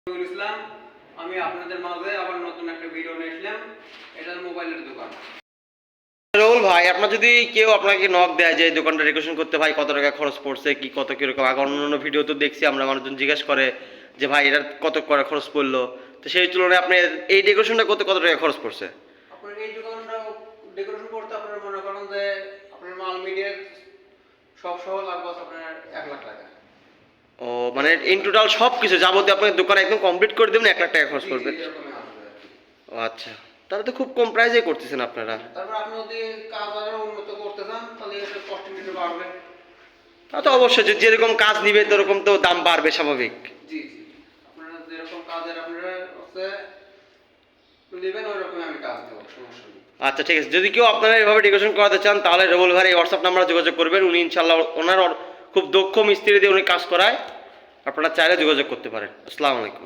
রবিউল ইসলাম, আমি আপনাদের মাঝে আবার নতুন একটা ভিডিও নিয়ে আসলাম। এটা মোবাইলের দোকান। রবুল ভাই, আপনার যদি কেউ আপনাকে নক দেয় যে এই দোকানটা ডেকোরেশন করতে, ভাই কত টাকা খরচ পড়ছে, কি কত কিরকম, আগে অন্যান্য ভিডিও তো দেখছি আমরা, মানুষজন জিজ্ঞেস করে যে ভাই এটা কত করে খরচ পড়লো, তো সেই তুলনায় আপনি এই ডেকোরেশনটা করতে কত টাকা খরচ পড়ছে? আপনার এই দোকানটা ডেকোরেশন করতে আপনারা মনে করেন যে আপনার মাল মিডিয়ার সব সহ লাগবে আপনার 1,00,000 টাকা। ও মানে ইন টোটাল সব কিছু যাবতীয় আপনার দোকান একদম কমপ্লিট করে দেবেন 1,00,000 টাকা খরচ করবে? এরকমই আসবে আর কি। ও আচ্ছা, তাহলে তো খুব কম প্রাইসে করতেছেন আপনারা। তারপর আপনি যদি কাজ আরো উন্নত করতে চান তাহলে এর কস্টিং একটু বাড়বে। তা তো অবশ্যই, যেরকম কাজ নিবে সেরকম তো দাম বাড়বে, স্বাভাবিক। জি জি, আপনারা যেরকম কাজের আপনারা হচ্ছে নেবেন ওই রকমই আমি কাজ দেবো, সমস্যা নেই। আচ্ছা ঠিক আছে, যদি কেউ আপনারা এভাবে ডেকোরেশন করাতে চান তাহলে রবুল ভাই এই হোয়াটসঅ্যাপ নাম্বারে যোগাযোগ করবেন। উনি ইনশাল্লাহ ওনার খুব দক্ষ মিস্ত্রি দিয়ে উনি কাজ করায়, আপনারা চাইলে যোগাযোগ করতে পারেন। আসসালামু আলাইকুম।